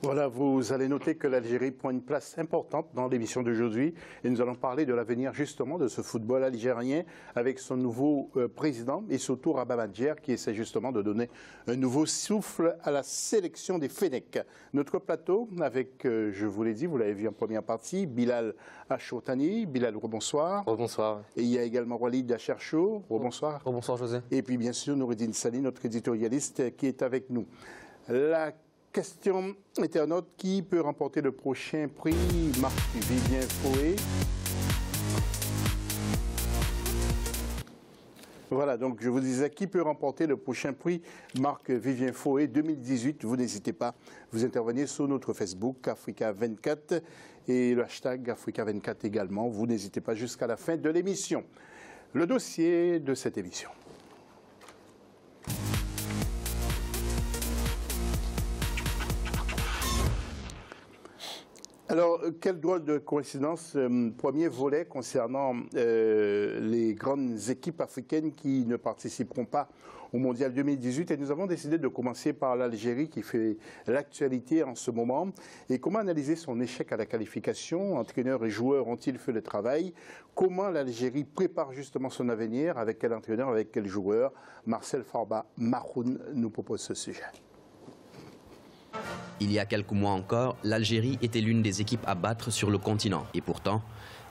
Voilà, vous allez noter que l'Algérie prend une place importante dans l'émission d'aujourd'hui et nous allons parler de l'avenir justement de ce football algérien avec son nouveau président et surtout Rabat Madjer qui essaie justement de donner un nouveau souffle à la sélection des Fennecs. Notre plateau avec, je vous l'ai dit, vous l'avez vu en première partie, Bilal Achourtani. Bilal, rebonsoir. Rebonsoir. Et il y a également Walid Acharchour. Rebonsoir. Rebonsoir José. Et puis bien sûr Noureddine Sali, notre éditorialiste qui est avec nous. La question internaute, qui peut remporter le prochain prix Marc-Vivien Foé? Voilà, donc je vous disais, qui peut remporter le prochain prix Marc-Vivien Foé 2018? Vous n'hésitez pas, vous intervenez sur notre Facebook Africa24 et le hashtag Africa24 également. Vous n'hésitez pas jusqu'à la fin de l'émission. Le dossier de cette émission. Alors, quelle drôle de coïncidence, premier volet concernant les grandes équipes africaines qui ne participeront pas au Mondial 2018. Et nous avons décidé de commencer par l'Algérie qui fait l'actualité en ce moment. Et comment analyser son échec à la qualification? Entraîneurs et joueurs ont-ils fait le travail? Comment l'Algérie prépare justement son avenir? Avec quel entraîneur, avec quel joueur? Marcel Farba Maroun nous propose ce sujet. Il y a quelques mois encore, l'Algérie était l'une des équipes à battre sur le continent. Et pourtant,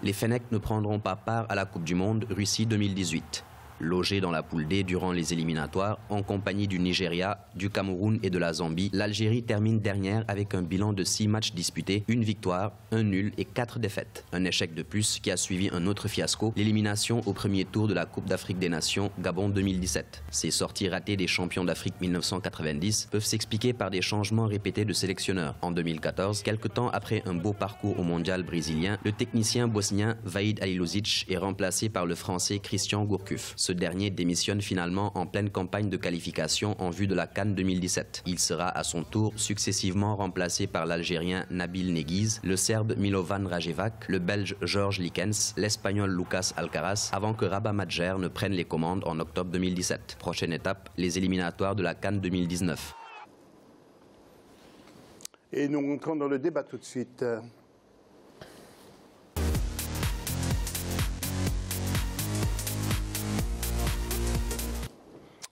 les Fennecs ne prendront pas part à la Coupe du Monde Russie 2018. Logés dans la poule D durant les éliminatoires, en compagnie du Nigeria, du Cameroun et de la Zambie, l'Algérie termine dernière avec un bilan de 6 matchs disputés, une victoire, un nul et 4 défaites. Un échec de plus qui a suivi un autre fiasco, l'élimination au premier tour de la Coupe d'Afrique des Nations, Gabon 2017. Ces sorties ratées des champions d'Afrique 1990 peuvent s'expliquer par des changements répétés de sélectionneurs. En 2014, quelque temps après un beau parcours au mondial brésilien, le technicien bosnien Vahid Halilović est remplacé par le français Christian Gourcuff. Ce dernier démissionne finalement en pleine campagne de qualification en vue de la CAN 2017. Il sera à son tour successivement remplacé par l'Algérien Nabil Neguiz, le Serbe Milovan Rajevac, le Belge Georges Likens, l'Espagnol Lucas Alcaraz, avant que Rabat Madjer ne prenne les commandes en octobre 2017. Prochaine étape, les éliminatoires de la CAN 2019. Et nous rentrons dans le débat tout de suite.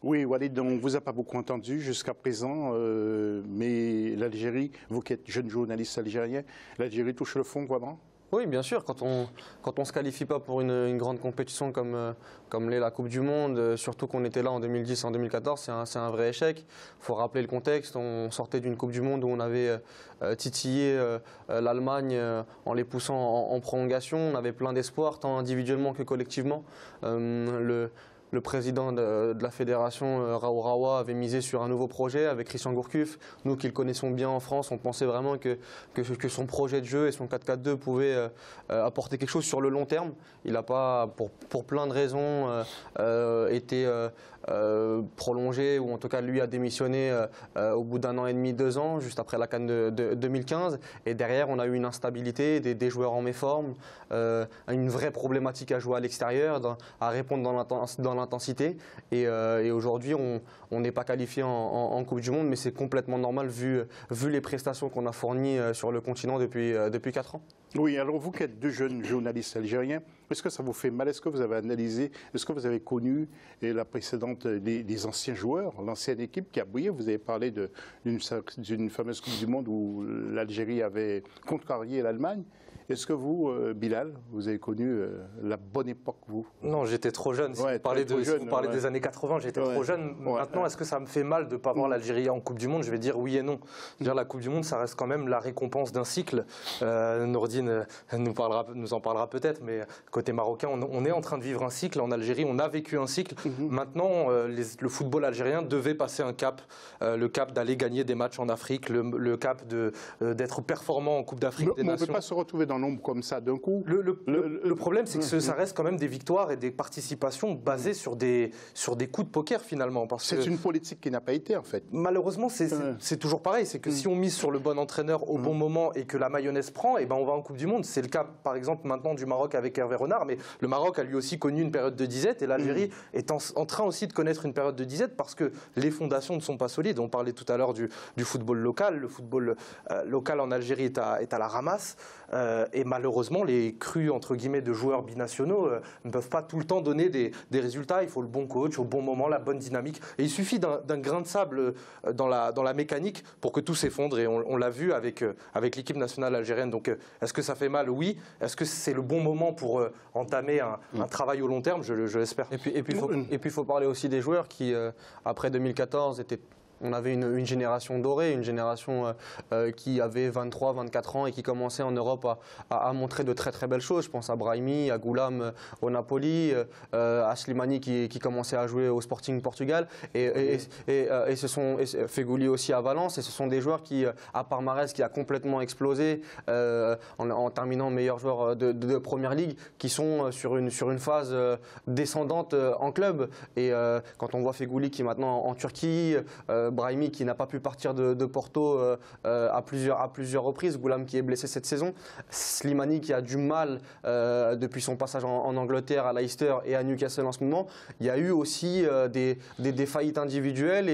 Oui, Walid, on ne vous a pas beaucoup entendu jusqu'à présent, mais l'Algérie, vous qui êtes jeune journaliste algérien, l'Algérie touche le fond vraiment? Oui, bien sûr. Quand on se qualifie pas pour une grande compétition comme l'est la Coupe du Monde, surtout qu'on était là en 2010 et en 2014, c'est un vrai échec. Il faut rappeler le contexte. On sortait d'une Coupe du Monde où on avait titillé l'Allemagne en les poussant en prolongation. On avait plein d'espoir, tant individuellement que collectivement. Le président de la fédération, Raoult Rawa, avait misé sur un nouveau projet avec Christian Gourcuff. Nous qui le connaissons bien en France, on pensait vraiment que son projet de jeu et son 4-4-2 pouvaient apporter quelque chose sur le long terme. Il n'a pas, pour plein de raisons, été prolongé, ou en tout cas lui a démissionné au bout d'un an et demi, 2 ans, juste après la CAN de 2015. Et derrière, on a eu une instabilité, des joueurs en méforme, une vraie problématique à jouer à l'extérieur, à répondre dans l'intensité. Et aujourd'hui, on n'est pas qualifié en Coupe du Monde, mais c'est complètement normal vu les prestations qu'on a fournies sur le continent depuis 4 ans. Oui, alors vous qui êtes 2 jeunes journalistes algériens, est-ce que ça vous fait mal? Est-ce que vous avez analysé, est-ce que vous avez connu la précédente, les anciens joueurs, l'ancienne équipe qui a brillé? Vous avez parlé d'une fameuse Coupe du Monde où l'Algérie avait contrarié l'Allemagne. Est-ce que vous, Bilal, vous avez connu la bonne époque, vous? Non, j'étais trop jeune. Si vous parlez des années 80, j'étais trop jeune. Maintenant, est-ce que ça me fait mal de ne pas voir l'Algérie en Coupe du Monde? Je vais dire oui et non. Dire la Coupe du Monde, ça reste quand même la récompense d'un cycle. Nourdine nous en parlera peut-être, mais côté marocain, on est en train de vivre un cycle. En Algérie, on a vécu un cycle. Maintenant, le football algérien devait passer un cap. Le cap d'aller gagner des matchs en Afrique, le cap d'être performant en Coupe d'Afrique des Nations. On ne peut pas se retrouver grand nombre comme ça d'un coup. Le problème, c'est que ça reste quand même des victoires et des participations basées sur des coups de poker finalement. C'est une politique qui n'a pas été en fait. Malheureusement, c'est toujours pareil. C'est que si on mise sur le bon entraîneur au bon moment et que la mayonnaise prend, et ben on va en Coupe du Monde. C'est le cas par exemple maintenant du Maroc avec Hervé Renard, mais le Maroc a lui aussi connu une période de disette et l'Algérie est en train aussi de connaître une période de disette parce que les fondations ne sont pas solides. On parlait tout à l'heure du football local. Le football local en Algérie est à la ramasse et malheureusement les crus entre guillemets de joueurs binationaux ne peuvent pas tout le temps donner des résultats. Il faut le bon coach au bon moment, la bonne dynamique et il suffit d'un grain de sable dans la mécanique pour que tout s'effondre et on l'a vu avec l'équipe nationale algérienne. Donc est-ce que ça fait mal? Oui. Est-ce que c'est le bon moment pour entamer un travail au long terme? Je l'espère. Et puis il faut parler aussi des joueurs qui après 2014 étaient... On avait une génération dorée, une génération qui avait 23, 24 ans et qui commençait en Europe à montrer de très très belles choses. Je pense à Brahimi, à Goulam au Napoli, à Slimani qui commençait à jouer au Sporting Portugal et Feghouli aussi à Valence. Et ce sont des joueurs qui, à part Mahrez qui a complètement explosé en terminant meilleur joueur de Première Ligue, qui sont sur une phase descendante en club. Et quand on voit Feghouli qui est maintenant en Turquie, Brahimi qui n'a pas pu partir de Porto à plusieurs reprises, Goulam qui est blessé cette saison, Slimani qui a du mal depuis son passage en Angleterre à Leicester et à Newcastle en ce moment. Il y a eu aussi des faillites individuelles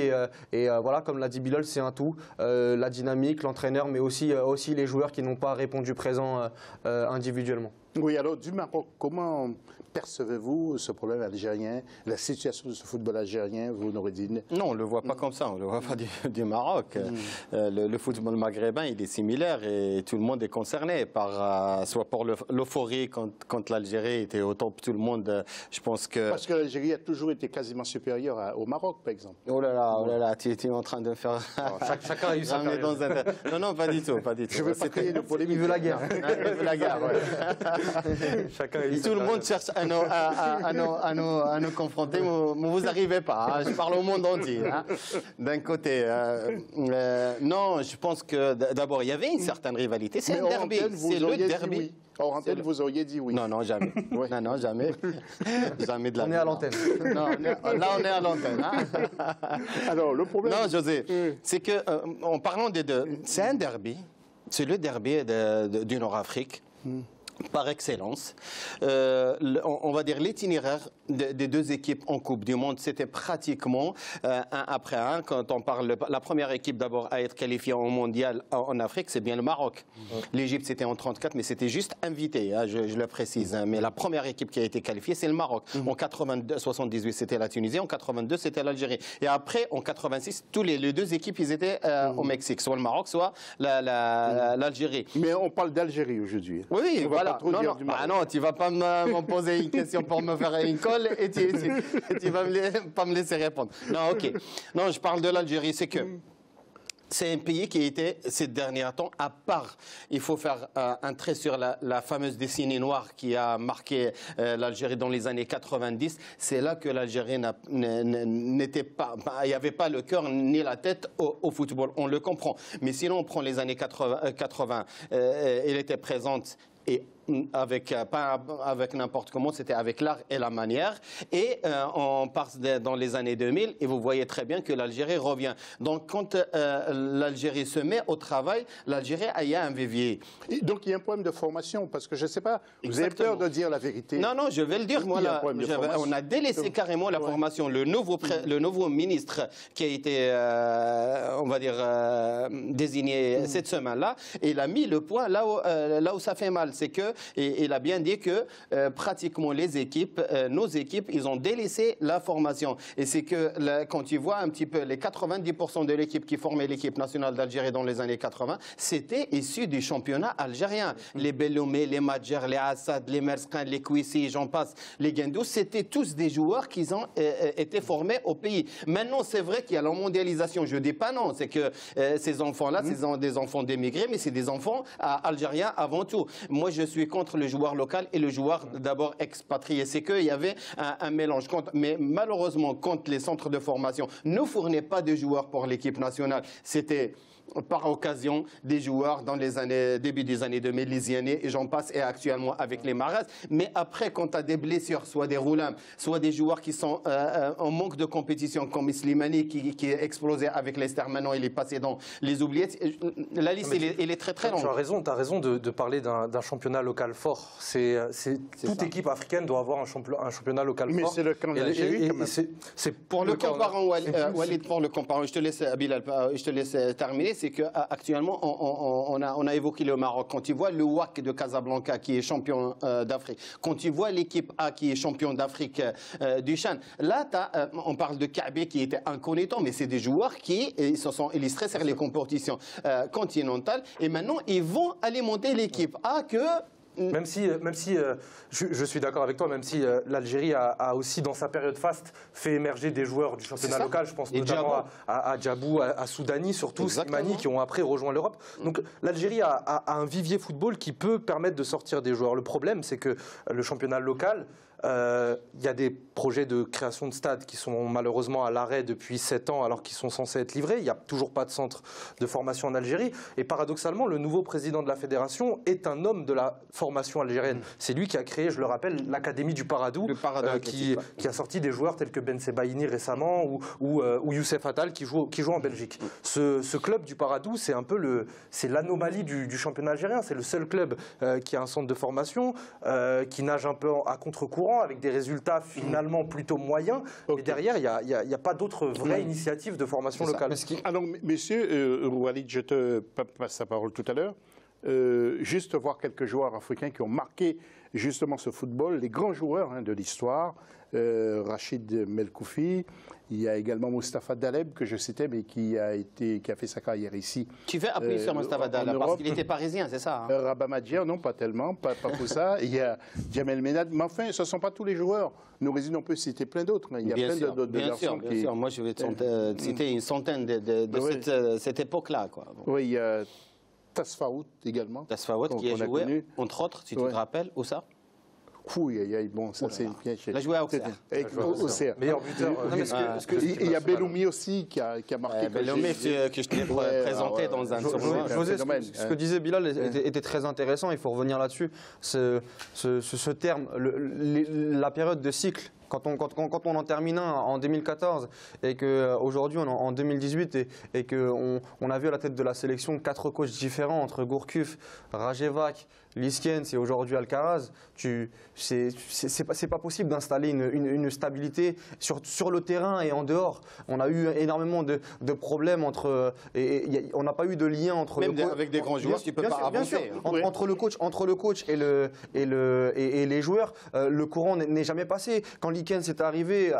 et voilà, comme l'a dit Bilal, c'est un tout, la dynamique, l'entraîneur, mais aussi les joueurs qui n'ont pas répondu présent individuellement. Oui, alors du Maroc, comment percevez-vous ce problème algérien, la situation de ce football algérien, vous, Noureddine? Non, on ne le voit pas comme ça, on ne le voit pas du Maroc. Le football maghrébin, il est similaire et tout le monde est concerné, soit par l'euphorie quand l'Algérie était au top, tout le monde, je pense que... Parce que l'Algérie a toujours été quasiment supérieure au Maroc, par exemple. Oh là là, tu es en train de me faire... Chacun a eu sa période. Non, pas du tout, pas du tout. Je veux pas créer de polémique. Il veut la guerre. Il veut la guerre, tout le monde cherche à nous confronter, mais vous n'arrivez pas. Je parle au monde entier. D'un côté, non, je pense que d'abord, il y avait une certaine rivalité. C'est un derby. C'est le derby. Hors antenne, vous auriez dit oui. Non, jamais. Non, jamais. Jamais de la vie. On est à l'antenne. Non, là, on est à l'antenne. Alors, le problème... Non, José, c'est que, en parlant des deux, c'est un derby. C'est le derby du Nord-Afrique. Par excellence. On va dire l'itinéraire des deux équipes en Coupe du Monde, c'était pratiquement un après un. Quand on parle, la première équipe d'abord à être qualifiée en mondial en Afrique, c'est bien le Maroc. L'Égypte, c'était en 34, mais c'était juste invité, je le précise. Mais la première équipe qui a été qualifiée, c'est le Maroc. En 78, c'était la Tunisie. En 82, c'était l'Algérie. Et après, en 86, les deux équipes, ils étaient au Mexique, soit le Maroc, soit l'Algérie. Mais on parle d'Algérie aujourd'hui. Oui, voilà. Non, tu vas pas me poser une question pour me faire une colle et tu vas pas me laisser répondre. Non, ok. Non, je parle de l'Algérie, c'est que c'est un pays qui était, ces derniers temps, à part. Il faut faire un trait sur la fameuse décennie noire qui a marqué l'Algérie dans les années 90. C'est là que l'Algérie n'était pas... Il n'y avait pas le cœur ni la tête au football. On le comprend. Mais sinon, on prend les années 80. Elle était présente et pas avec n'importe comment, c'était avec l'art et la manière. Et on passe dans les années 2000 et vous voyez très bien que l'Algérie revient. Donc quand l'Algérie se met au travail, l'Algérie a un vivier. Et donc il y a un problème de formation, parce que je ne sais pas, vous avez peur de dire la vérité? Non, je vais le dire. Moi, on a délaissé carrément la formation. Le nouveau ministre qui a été, on va dire, désigné cette semaine-là, il a mis le point là où ça fait mal. C'est que et il a bien dit que pratiquement nos équipes, ils ont délaissé la formation. Et c'est que quand tu vois un petit peu les 90% de l'équipe qui formait l'équipe nationale d'Algérie dans les années 80, c'était issu du championnat algérien. Les Belloumé, les Madjer, les Assad, les Merskin, les Kouissi, j'en passe, les Gendou, c'était tous des joueurs qui ont été formés au pays. Maintenant, c'est vrai qu'il y a la mondialisation. Je ne dis pas non, c'est que ces enfants-là, c'est des enfants d'émigrés, mais c'est des enfants algériens avant tout. Moi, je suis contre le joueur local et le joueur d'abord expatrié. C'est qu'il y avait un mélange. Mais malheureusement, quand les centres de formation ne fournissaient pas de joueurs pour l'équipe nationale, c'était par occasion des joueurs dans les années, début des années 2000, les Ziané et j'en passe, et actuellement avec les Mahrez. Mais après, quand tu as des blessures, soit des roulants, soit des joueurs qui sont en manque de compétition, comme Slimani qui est explosé avec l'Ester, maintenant il est passé dans les oubliettes, la liste elle est très très longue. Tu as raison de parler d'un championnat local fort. Toute équipe africaine doit avoir un championnat local fort. Mais c'est le cas d'Algérie. Pour le comparant, Walid, pour le comparant, je te laisse, Bilal, je te laisse terminer, c'est qu'actuellement, on a évoqué le Maroc. Quand tu vois le WAC de Casablanca qui est champion d'Afrique, quand tu vois l'équipe A qui est champion d'Afrique du Chan, là, on parle de Kaabé qui était inconnu, mais c'est des joueurs qui se sont illustrés sur les compétitions continentales et maintenant, ils vont alimenter l'équipe A que... Même si je suis d'accord avec toi, même si l'Algérie a aussi, dans sa période faste, fait émerger des joueurs du championnat local, je pense notamment à Djabou, à Soudani, surtout Slimani, qui ont après rejoint l'Europe. Donc l'Algérie a un vivier football qui peut permettre de sortir des joueurs. Le problème, c'est que le championnat local... Il y a des projets de création de stades qui sont malheureusement à l'arrêt depuis 7 ans alors qu'ils sont censés être livrés. Il n'y a toujours pas de centre de formation en Algérie. Et paradoxalement, le nouveau président de la fédération est un homme de la formation algérienne. C'est lui qui a créé, je le rappelle, l'Académie du Paradou, qui a sorti des joueurs tels que Ben Sebaini récemment ou Youssef Attal qui joue en Belgique. Ce club du Paradou, c'est un peu l'anomalie du championnat algérien. C'est le seul club qui a un centre de formation, qui nage un peu à contre-courant, avec des résultats finalement plutôt moyens. Et derrière, il n'y a pas d'autres vraies initiatives de formation locale. Alors, messieurs, Walid, je te passe la parole tout à l'heure. Juste voir quelques joueurs africains qui ont marqué justement ce football, les grands joueurs de l'histoire. Rachid Melkoufi, il y a également Moustapha Daleb que je citais, mais qui a fait sa carrière ici. Tu veux appuyer sur Moustapha Daleb parce qu'il était parisien, c'est ça Rabat Madjer, non, pas tellement, pas pour ça. Il y a Djamel Menad, mais enfin, ce ne sont pas tous les joueurs. Nous on peut citer plein d'autres. Il y a plein d'autres garçons. Bien sûr, moi je vais te citer une centaine de cette époque-là. Oui, il y a Tasfaout également. Tasfaout qui a joué, entre autres, si tu te rappelles, où ça? Bon, ça c'est une piège. Il a joué à Auxerre. Meilleur buteur. Il y a Belloumi aussi qui a marqué. Belloumi que je t'ai présenté dans un tournoi. Ce que disait Bilal était très intéressant, il faut revenir là-dessus. Ce terme, la période de cycle. Quand on en termine un en 2014 et qu'aujourd'hui on est en 2018 et qu'on a vu à la tête de la sélection 4 coachs différents entre Gourcuff, Rajevac, Liskiens et aujourd'hui Alcaraz, c'est pas possible d'installer une stabilité sur le terrain et en dehors. On a eu énormément de problèmes on n'a pas eu de lien entre même avec des grands joueurs, tu peux pas avancer. Entre le coach et les joueurs, le courant n'est jamais passé. Quand Liskiens est arrivé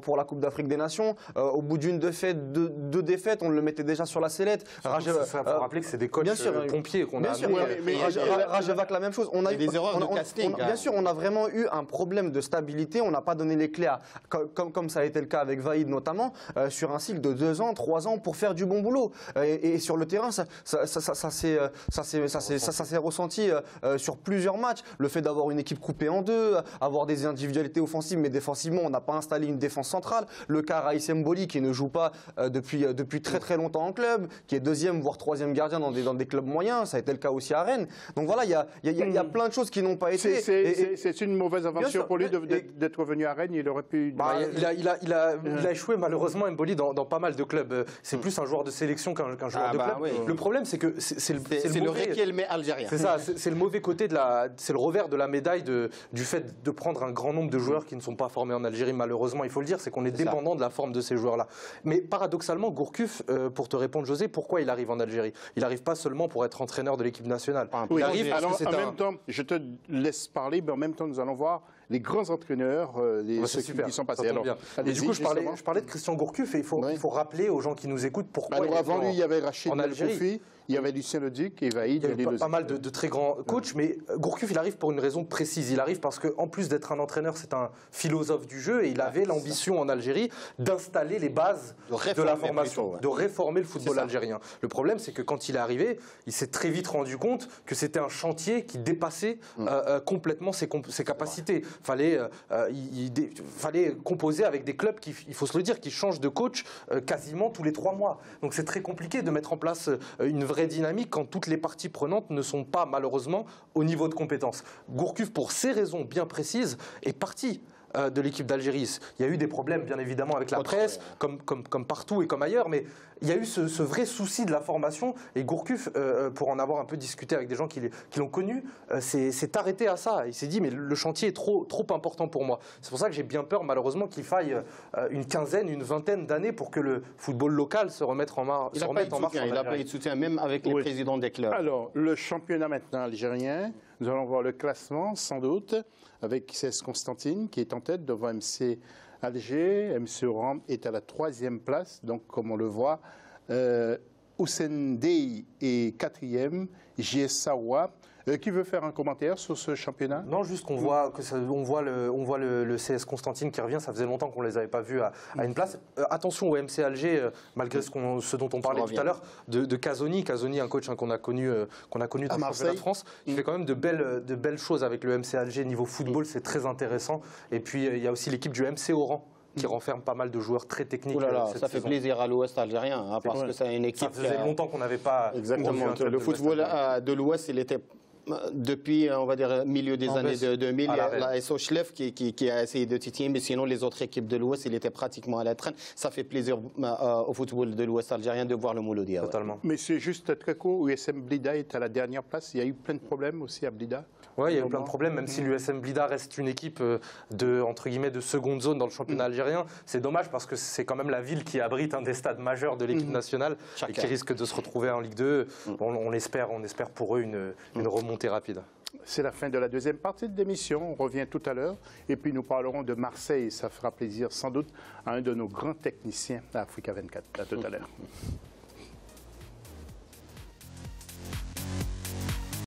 pour la Coupe d'Afrique des Nations, au bout d'une deux défaites, on le mettait déjà sur la sellette. Il faut rappeler que c'est des coachs pompiers qu'on a. Rajevac, la même chose. On a eu des erreurs de casting. Bien sûr, on a vraiment eu un problème de stabilité. On n'a pas donné les clés, comme ça a été le cas avec Vaïd notamment, sur un cycle de 2 ans, 3 ans pour faire du bon boulot. Et sur le terrain, ça s'est ressenti sur plusieurs matchs. Le fait d'avoir une équipe coupée en deux, avoir des individualités offensives, mais défensivement, on n'a pas installé une défense centrale. Le cas Raïs Mboli qui ne joue pas depuis très très longtemps en club, qui est 2e voire 3e gardien dans des clubs moyens. Ça a été le cas aussi à Rennes. Donc voilà, il y a plein de choses qui n'ont pas été. C'est une mauvaise aventure pour lui d'être revenu à Rennes. Il aurait pu. Il a échoué malheureusement Mboli dans pas mal de clubs. C'est plus un joueur de sélection qu'un joueur de club. Oui. Le problème, c'est que c'est le Riquelme algérien. C'est ça, c'est le mauvais côté c'est le revers de la médaille du fait de prendre un grand nombre de joueurs qui ne sont pas formés en Algérie. Malheureusement, il faut le dire, c'est qu'on est dépendant de la forme de ces joueurs-là. Mais paradoxalement, Gourcuff, pour te répondre, José, pourquoi il arrive en Algérie? Il n'arrive pas seulement pour être entraîneur de l'équipe nationale. Il arrive parce que en même temps, je te laisse parler, mais en même temps, nous allons voir les grands entraîneurs, ceux qui sont passés. Alors, du coup, je parlais de Christian Gourcuff et il faut rappeler aux gens qui nous écoutent pourquoi. Avant lui, il y avait Rachid Melkoufi. Il y avait Lucien Leduc et Vaïd. Il y a eu pas mal de très grands coachs, mais Gourcuff, il arrive pour une raison précise. Il arrive parce qu'en plus d'être un entraîneur, c'est un philosophe du jeu et il avait l'ambition en Algérie d'installer les bases de la formation, de réformer le football algérien. Le problème, c'est que quand il est arrivé, il s'est très vite rendu compte que c'était un chantier qui dépassait complètement ses capacités. Il fallait composer avec des clubs qui, il faut se le dire, qui changent de coach quasiment tous les 3 mois. Donc c'est très compliqué de mettre en place une vraie dynamique quand toutes les parties prenantes ne sont pas malheureusement au niveau de compétences. Gourcuff, pour ces raisons bien précises, est parti de l'équipe d'Algérie. Il y a eu des problèmes bien évidemment avec la presse, comme partout et comme ailleurs, mais il y a eu ce vrai souci de la formation et Gourcuff, pour en avoir un peu discuté avec des gens qui l'ont connu, s'est arrêté à ça. Il s'est dit mais le chantier est trop important pour moi. C'est pour ça que j'ai bien peur malheureusement qu'il faille une quinzaine, une vingtaine d'années pour que le football local se remette en marche. Il n'a pas eu de soutien même avec les présidents des clubs. Alors le championnat maintenant algérien, nous allons voir le classement sans doute avec CS Constantine qui est en tête devant MC Alger. MC Oran est à la 3e place, donc comme on le voit, Houssen Dey est 4e, JS Sawa. Qui veut faire un commentaire sur ce championnat? Non, juste qu'on voit le CS Constantine qui revient. Ça faisait longtemps qu'on ne les avait pas vus à une place. Attention au MC Alger, malgré ce dont on parlait tout à l'heure, de Casoni. Casoni, un coach qu'on a connu dans le championnat de France. Il fait quand même de belles choses avec le MC Alger. Niveau football, c'est très intéressant. Et puis, il y a aussi l'équipe du MC Oran qui renferme pas mal de joueurs très techniques. Ça fait plaisir à l'Ouest algérien, parce que c'est une équipe... Ça faisait longtemps qu'on n'avait pas... Exactement. Le football de l'Ouest, il était... Depuis, on va dire, milieu des années 2000, il y a la SO Schlef qui a essayé de titiller, mais sinon, les autres équipes de l'Ouest, il était pratiquement à la traîne. Ça fait plaisir au football de l'Ouest algérien de voir le Mouloudia. Totalement. Ouais. Mais c'est juste très court, USM Blida est à la dernière place. Il y a eu plein de problèmes aussi à Blida. Oui, il y a eu plein de problèmes, même si l'USM Blida reste une équipe entre guillemets, de seconde zone dans le championnat algérien. C'est dommage parce que c'est quand même la ville qui abrite un des stades majeurs de l'équipe nationale et qui risque de se retrouver en Ligue 2. On espère pour eux une remontée rapide. C'est la fin de la 2e partie de l'émission. On revient tout à l'heure et puis nous parlerons de Marseille. Ça fera plaisir sans doute à un de nos grands techniciens à Africa 24. À tout à l'heure.